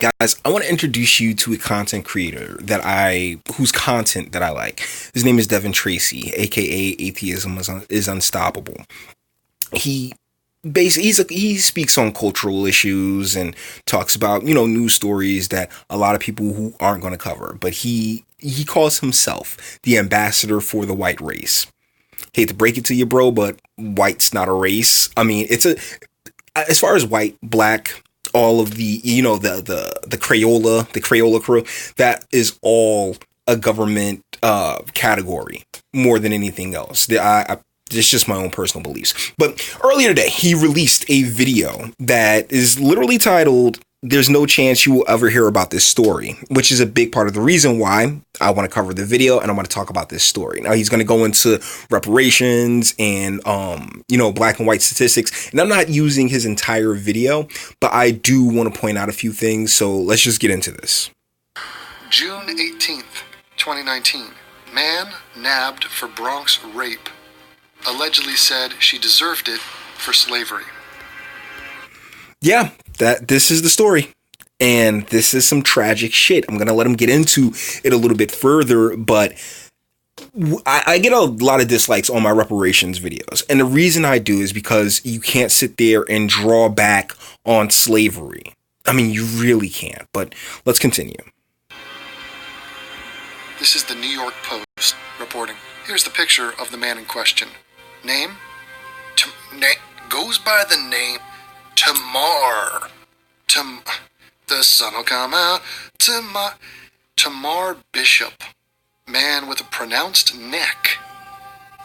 Guys, I want to introduce you to a content creator whose content that I like. His name is Devin Tracy, aka Atheism is Unstoppable. He he speaks on cultural issues and talks about news stories that a lot of people who aren't going to cover. But he calls himself the ambassador for the white race. Hate to break it to you, bro, but white's not a race. I mean, as far as white, black, all of the the Crayola crew, that is all a government category more than anything else. It's just my own personal beliefs. But earlier today, he released a video that is literally titled, "There's no chance you will ever hear about this story," which is a big part of the reason why I want to cover the video and I want to talk about this story. Now, he's going to go into reparations and, black and white statistics. And I'm not using his entire video, but I do want to point out a few things. So let's just get into this. June 18th, 2019. Man nabbed for Bronx rape. Allegedly said she deserved it for slavery. Yeah, this is the story. And this is some tragic shit. I'm going to let him get into it a little bit further, but I get a lot of dislikes on my reparations videos. And the reason I do is because you can't sit there and draw back on slavery. I mean, you really can't, but let's continue. This is the New York Post reporting. Here's the picture of the man in question. Name? Goes by the name Temar. The sun will come out. Temar Bishop. Man with a pronounced neck.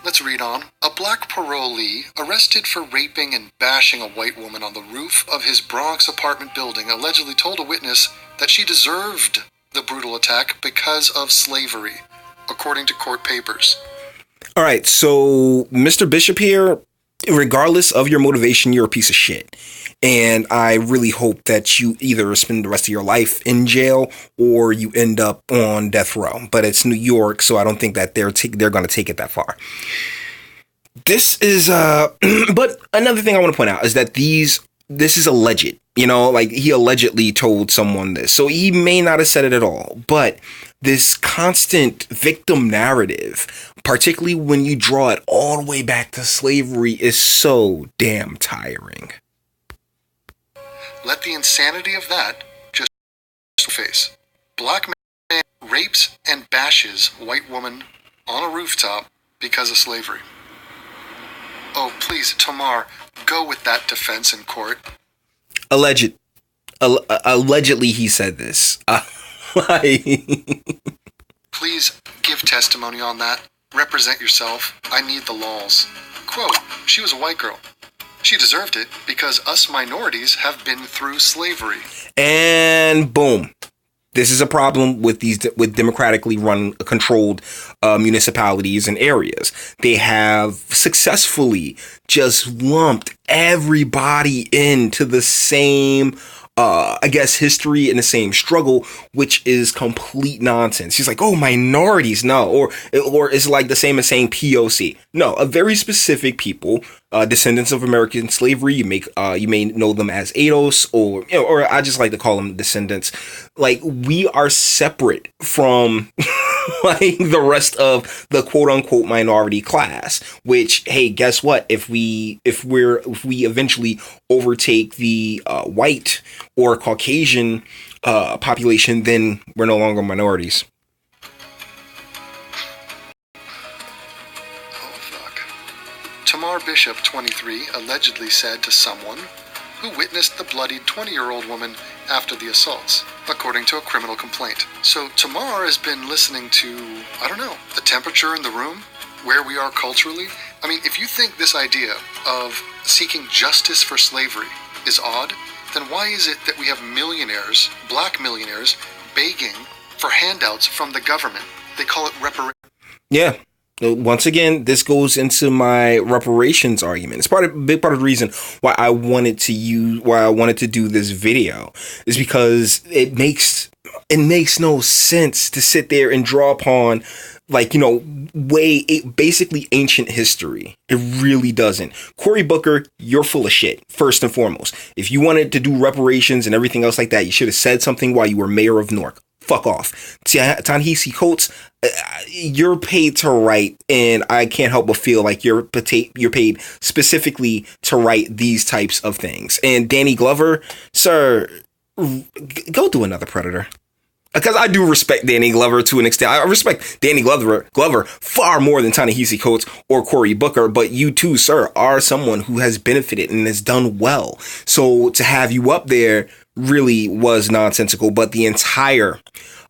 Let's read on. A black parolee arrested for raping and bashing a white woman on the roof of his Bronx apartment building allegedly told a witness that she deserved the brutal attack because of slavery, according to court papers. All right, so Mr. Bishop here, regardless of your motivation, you're a piece of shit. And I really hope that you either spend the rest of your life in jail or you end up on death row. But it's New York, so I don't think that they're going to take it that far. This is, but another thing I want to point out is that this is alleged. Like he allegedly told someone this. So he may not have said it at all. But this constant victim narrative, particularly when you draw it all the way back to slavery, is so damn tiring. Let the insanity of that just face. Black man rapes and bashes white woman on a rooftop because of slavery. Oh, please, Temar, go with that defense in court. Allegedly, he said this. Please give testimony on that. Represent yourself. I need the laws. Quote, she was a white girl. She deserved it because us minorities have been through slavery. And boom. This is a problem with democratically controlled municipalities and areas. They have successfully just lumped everybody into the same history and the same struggle, which is complete nonsense. He's like, oh, minorities, no, or it's like the same as saying POC. No, a very specific people, descendants of American slavery. You may know them as ADOS, or I just like to call them descendants. Like, we are separate from like the rest of the quote unquote minority class, which, hey, guess what? If we eventually overtake the white or Caucasian population, then we're no longer minorities. Oh, fuck. Temar Bishop, 23, allegedly said to someone who witnessed the bloodied 20-year-old woman after the assaults, according to a criminal complaint. So Temar has been listening to, I don't know, the temperature in the room, where we are culturally. I mean, if you think this idea of seeking justice for slavery is odd, then why is it that we have millionaires, black millionaires, begging for handouts from the government? They call it reparations. Yeah. Once again, this goes into my reparations argument. It's a big part of the reason why I wanted to do this video is because it makes It makes no sense to sit there and draw upon, like, basically ancient history. It really doesn't. Cory Booker, you're full of shit, first and foremost. If you wanted to do reparations and everything else like that, you should have said something while you were mayor of Newark. Fuck off. Ta-Nehisi Coates, you're paid to write, and I can't help but feel like you're paid specifically to write these types of things. And Danny Glover, sir, go do another Predator. Because I do respect Danny Glover to an extent. I respect Danny Glover far more than Ta-Nehisi Coates or Cory Booker. But you too, sir, are someone who has benefited and has done well. So to have you up there really was nonsensical. But the entire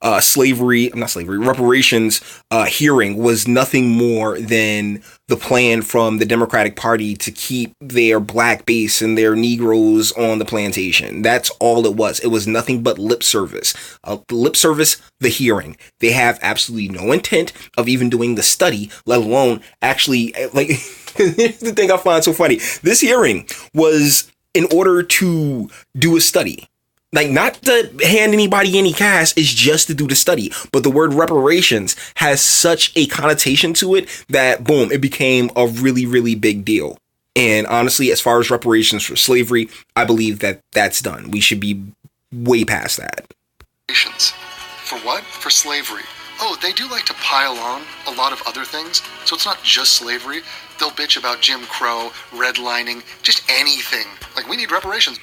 reparations hearing was nothing more than the plan from the Democratic Party to keep their black base and their Negroes on the plantation. That's all it was. It was nothing but lip service. The hearing. They have absolutely no intent of even doing the study, let alone actually, like, here's the thing I find so funny. This hearing was in order to do a study. Like, not to hand anybody any cash, it's just to do the study. But the word reparations has such a connotation to it that, boom, it became a really, really big deal. And honestly, as far as reparations for slavery, I believe that that's done. We should be way past that. For what? For slavery. Oh, they do like to pile on a lot of other things, so it's not just slavery. They'll bitch about Jim Crow, redlining, just anything. Like, we need reparations.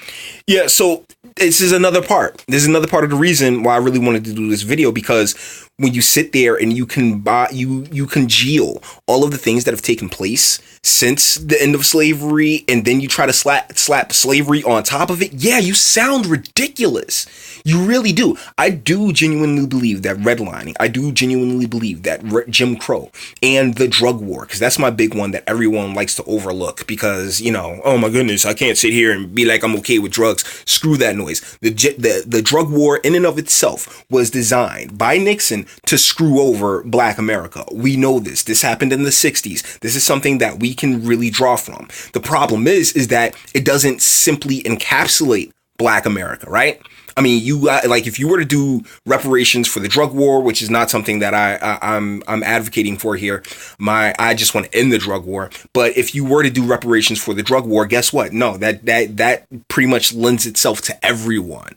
Yeah, so this is another part. This is another part of the reason why I really wanted to do this video, because when you sit there and you congeal all of the things that have taken place since the end of slavery, and then you try to slap slavery on top of it, yeah, you sound ridiculous. You really do. I do genuinely believe that redlining, I do genuinely believe that Jim Crow and the drug war, because that's my big one that everyone likes to overlook, because, oh my goodness, I can't sit here and be like I'm okay with drugs. Screw that noise. The drug war in and of itself was designed by Nixon to screw over Black America. We know this. This happened in the 60s. This is something that we can really draw from. The problem is that it doesn't simply encapsulate Black America, right? I mean, if you were to do reparations for the drug war, which is not something that I'm advocating for here. I just want to end the drug war. But if you were to do reparations for the drug war, guess what? No, that pretty much lends itself to everyone.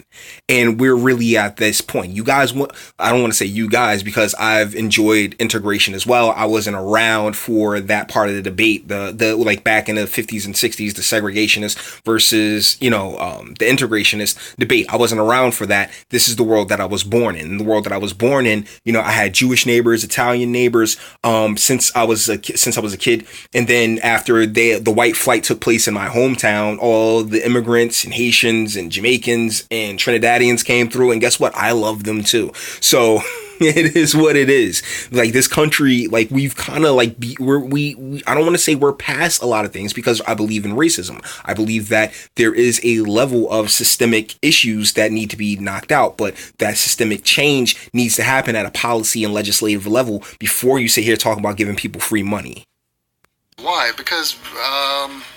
And we're really at this point. You guys, I don't want to say you guys, because I've enjoyed integration as well. I wasn't around for that part of the debate, the like back in the 50s and 60s, the segregationist versus, the integrationist debate. I wasn't around for that. This is the world that I was born in. The world that I was born in, I had Jewish neighbors, Italian neighbors, since I was a kid. And then after the white flight took place in my hometown, all the immigrants and Haitians and Jamaicans and Trinidadians came through, and guess what? I love them too. So it is what it is. Like, this country, like, we've kind of like I don't want to say we're past a lot of things, because I believe in racism. I believe that there is a level of systemic issues that need to be knocked out, but that systemic change needs to happen at a policy and legislative level before you sit here talking about giving people free money. Why? Because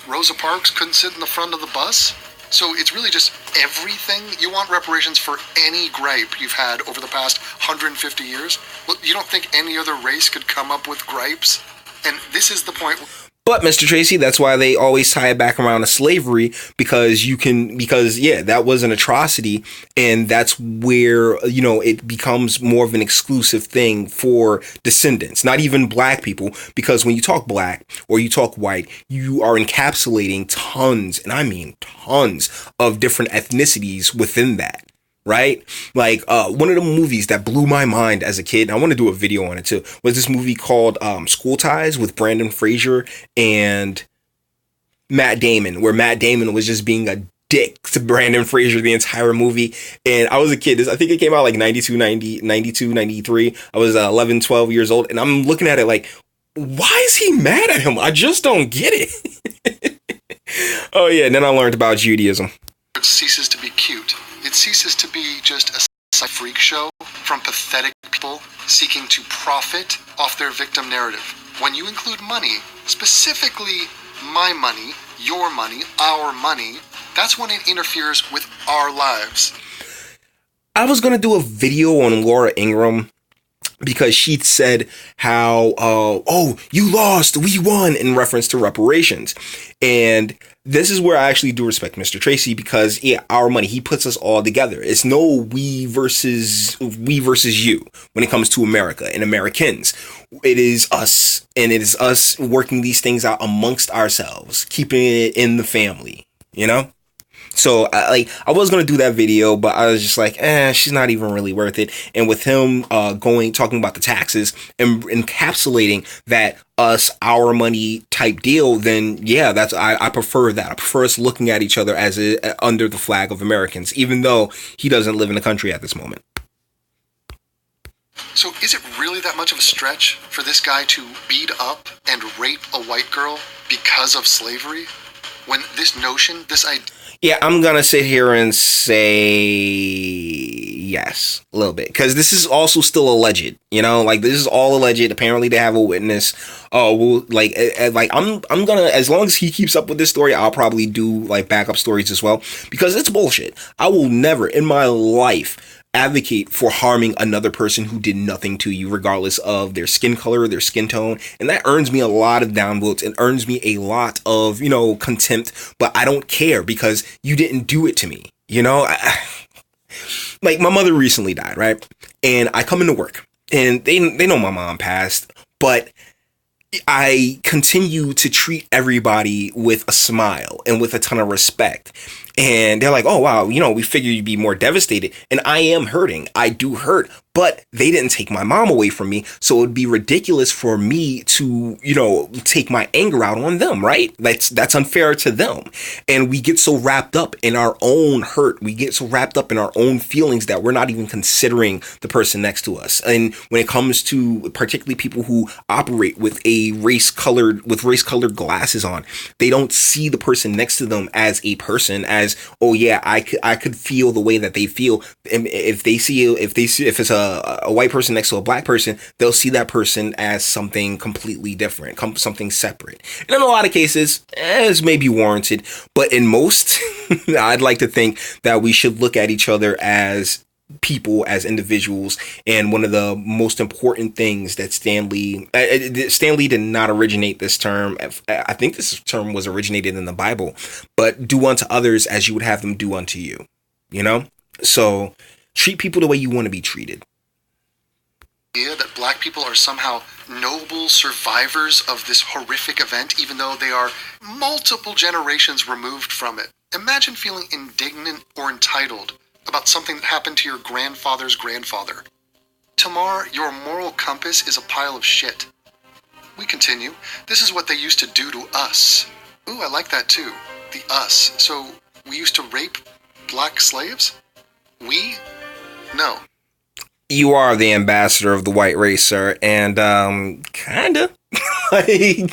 Rosa Parks couldn't sit in the front of the bus? So it's really just everything? You want reparations for any gripe you've had over the past 150 years? Well, you don't think any other race could come up with gripes? And this is the point. But Mr. Tracy, that's why they always tie it back around to slavery, because that was an atrocity. And that's where, it becomes more of an exclusive thing for descendants, not even Black people, because when you talk Black or you talk white, you are encapsulating tons, and I mean tons, of different ethnicities within that. Right? Like, one of the movies that blew my mind as a kid, and I want to do a video on it too, was this movie called School Ties with Brendan Fraser and Matt Damon, where Matt Damon was just being a dick to Brendan Fraser the entire movie. And I was a kid. I think it came out like 92, 93. I was 11, 12 years old. And I'm looking at it like, why is he mad at him? I just don't get it. Oh, yeah. And then I learned about Judaism. It ceases to be cute. It ceases to be just a freak show from pathetic people seeking to profit off their victim narrative. When you include money, specifically my money, your money, our money, that's when it interferes with our lives. I was going to do a video on Laura Ingraham because she said how, oh, you lost, we won, in reference to reparations. And this is where I actually do respect Mr. Tracy, because yeah, our money, he puts us all together. It's no we versus you when it comes to America and Americans. It is us, and it is us working these things out amongst ourselves, keeping it in the family, you know? So I was going to do that video, but I was just like, she's not even really worth it. And with him talking about the taxes and encapsulating that our money type deal, then yeah, I prefer that. I prefer us looking at each other as under the flag of Americans, even though he doesn't live in the country at this moment. So is it really that much of a stretch for this guy to beat up and rape a white girl because of slavery? When this notion, this idea... Yeah, I'm going to sit here and say yes, a little bit. Because this is also still alleged, you know? Like, this is all alleged. Apparently, they have a witness. I'm going to, as long as he keeps up with this story, I'll probably do, like, backup stories as well. Because it's bullshit. I will never, in my life, advocate for harming another person who did nothing to you, regardless of their skin color, their skin tone. And that earns me a lot of downvotes and earns me a lot of, contempt. But I don't care because you didn't do it to me. Like, my mother recently died, right? And I come into work and they know my mom passed, but I continue to treat everybody with a smile and with a ton of respect. And they're like, oh, wow, we figured you'd be more devastated. And I am hurting. I do hurt. But they didn't take my mom away from me. So it would be ridiculous for me to, take my anger out on them, right? That's unfair to them. And we get so wrapped up in our own hurt. We get so wrapped up in our own feelings that we're not even considering the person next to us. And when it comes to particularly people who operate with race-colored glasses on, they don't see the person next to them as a person, as, oh yeah, I could feel the way that they feel. And if it's a white person next to a black person, they'll see that person as something completely different, something separate. And in a lot of cases, it's maybe warranted, but in most, I'd like to think that we should look at each other as people, as individuals. And one of the most important things that Stanley did not originate this term. I think this term was originated in the Bible, but do unto others as you would have them do unto you, So treat people the way you want to be treated. That black people are somehow noble survivors of this horrific event, even though they are multiple generations removed from it. Imagine feeling indignant or entitled about something that happened to your grandfather's grandfather. Tamar, your moral compass is a pile of shit. We continue. This is what they used to do to us. Ooh, I like that too. The us. So we used to rape black slaves? We? No. You are the ambassador of the white race, sir, and kinda. I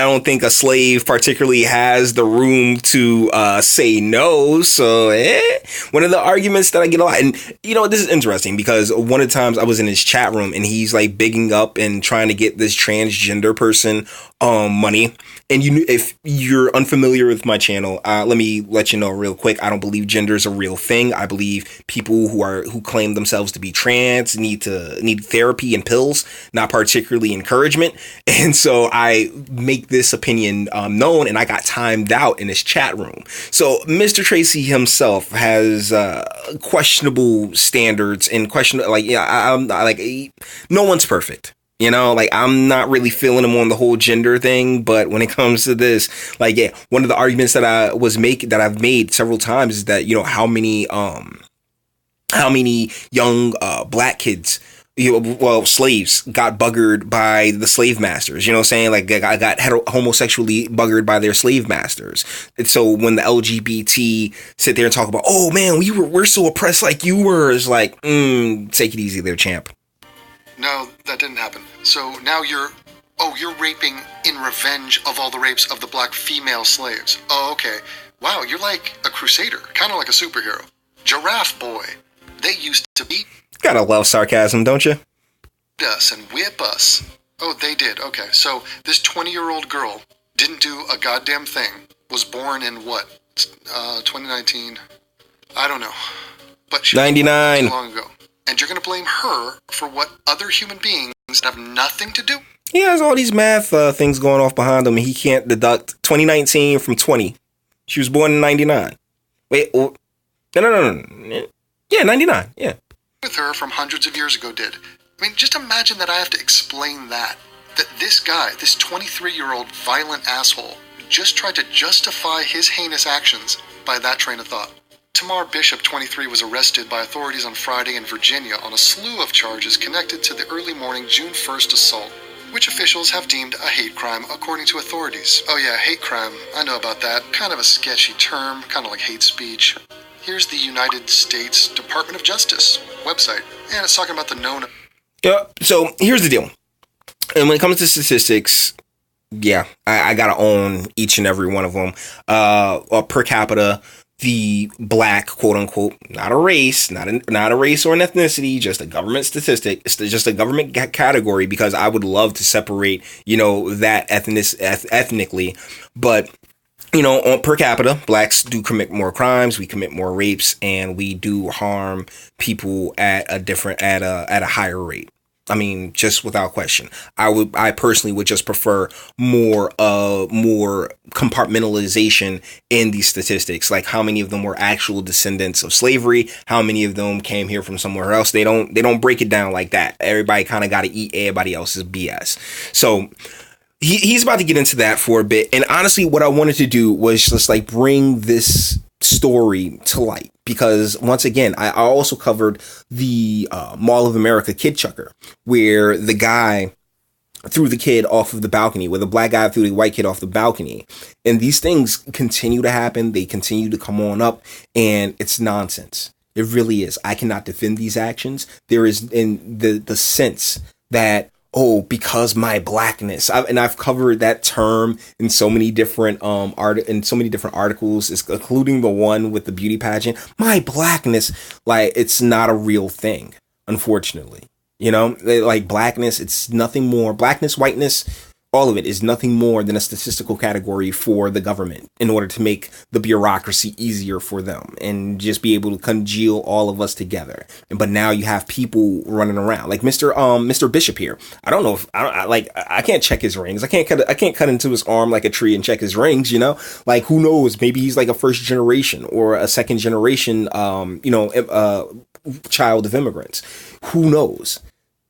don't think a slave particularly has the room to say no. So, one of the arguments that I get a lot, and this is interesting because one of the times I was in his chat room and he's like bigging up and trying to get this transgender person money. And if you're unfamiliar with my channel, let me let you know real quick. I don't believe gender is a real thing. I believe people who claim themselves to be trans need therapy and pills, not particularly encouragement. And so I make this opinion known, and I got timed out in his chat room. So Mr. Tracy himself has questionable standards and no one's perfect. I'm not really feeling him on the whole gender thing, but when it comes to this, one of the arguments that I've made several times is that, how many young black kids, slaves got buggered by the slave masters, saying? I got homosexually buggered by their slave masters. And so when the LGBT sit there and talk about, oh man, we're so oppressed like you were, it's like, take it easy there, champ. No, that didn't happen. So now you're raping in revenge of all the rapes of the black female slaves. Oh, okay. Wow, you're like a crusader, kind of like a superhero. Giraffe boy. They used to beat Gotta love sarcasm, don't you? us and whip us. Oh, they did. Okay, so this 20-year-old girl didn't do a goddamn thing. Was born in what? 2019. I don't know. But she 99. was long ago. And you're going to blame her for what other human beings have nothing to do? He has all these math things going off behind him, and he can't deduct 2019 from 20. She was born in 99. Wait, no. Yeah, 99, yeah. With her from hundreds of years ago did. I mean, just imagine that I have to explain that. That this guy, this 23-year-old violent asshole, just tried to justify his heinous actions by that train of thought. Temar Bishop, 23, was arrested by authorities on Friday in Virginia on a slew of charges connected to the early morning June 1st assault, which officials have deemed a hate crime according to authorities. Oh yeah, hate crime. I know about that. Kind of a sketchy term, kind of like hate speech. Here's the United States Department of Justice website, and it's talking about the known... Yeah, so here's the deal. And when it comes to statistics, yeah, I gotta own each and every one of them. Per capita, the black, quote unquote, not a race, not a race or an ethnicity, just a government statistic. It's just a government category, because I would love to separate, that ethnically, but on per capita, blacks do commit more crimes, we commit more rapes, and we do harm people at a higher rate. I mean, just without question. I personally would just prefer more compartmentalization in these statistics, like how many of them were actual descendants of slavery, how many of them came here from somewhere else. They don't break it down like that. Everybody kind of got to eat everybody else's BS. So he's about to get into that for a bit. And honestly, what I wanted to do was just like bring this story to light, because once again, I also covered the Mall of America kid chucker, where the guy threw the kid off of the balcony, where the black guy threw the white kid off the balcony. And these things continue to happen. They continue to come on up, and it's nonsense. It really is. I cannot defend these actions. There is in the sense that, oh, because my blackness, I've covered that term in so many different articles, including the one with the beauty pageant. My blackness, like, it's not a real thing, unfortunately. Like blackness, it's nothing more. Blackness, whiteness, all of it is nothing more than a statistical category for the government in order to make the bureaucracy easier for them and just be able to congeal all of us together. But now you have people running around like Mr. Bishop here. I don't know if I can't check his rings. I can't cut into his arm like a tree and check his rings. Like, who knows? Maybe he's like a first generation or a second generation, child of immigrants. Who knows?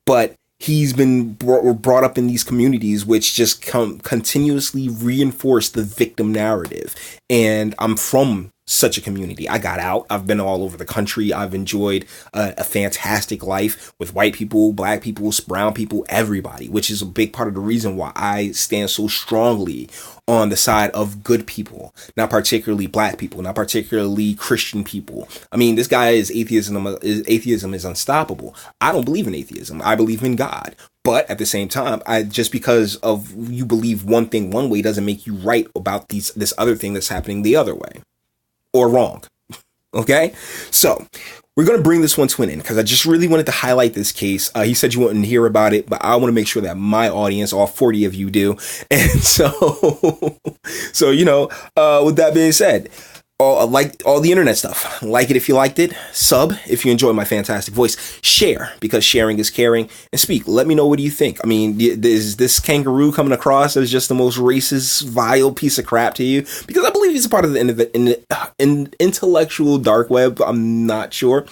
But he's been brought up in these communities, which just continuously reinforce the victim narrative. And I'm from such a community. I got out. I've been all over the country. I've enjoyed a fantastic life with white people, black people, brown people, everybody, which is a big part of the reason why I stand so strongly on the side of good people, not particularly black people, not particularly Christian people. I mean, this guy is atheism is unstoppable. I don't believe in atheism. I believe in God. But at the same time, just because of you believe one thing one way doesn't make you right about this other thing that's happening the other way, or wrong. Okay? So we're going to bring this one to an end because I just really wanted to highlight this case. He said you wouldn't hear about it, but I want to make sure that my audience, all 40 of you, do. And so with that being said, like all the internet stuff, like it if you liked it, sub if you enjoy my fantastic voice, share because sharing is caring, and speak. Let me know, what do you think? I mean, is this kangaroo coming across as just the most racist, vile piece of crap to you? Because I believe he's a part of the intellectual dark web. I'm not sure,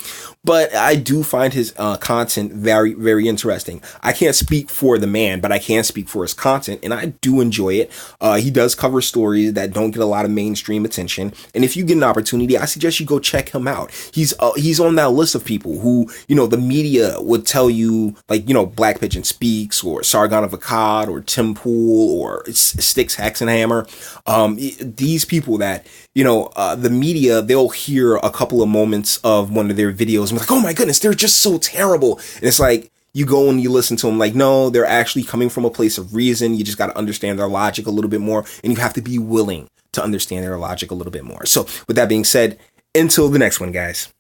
but I do find his content very, very interesting. I can't speak for the man, but I can speak for his content, and I do enjoy it. He does cover stories that don't get a lot of mainstream attention, and if you get an opportunity, I suggest you go check him out. He's on that list of people who, the media would tell you, like, Black Pigeon Speaks or Sargon of Akkad or Tim Pool or Styx Hexenhammer. These people that, the media, they'll hear a couple of moments of one of their videos and be like, oh my goodness, they're just so terrible. And it's like, you go and you listen to them, like, no, they're actually coming from a place of reason. You just got to understand their logic a little bit more, and you have to be willing to understand their logic a little bit more. So with that being said, until the next one, guys.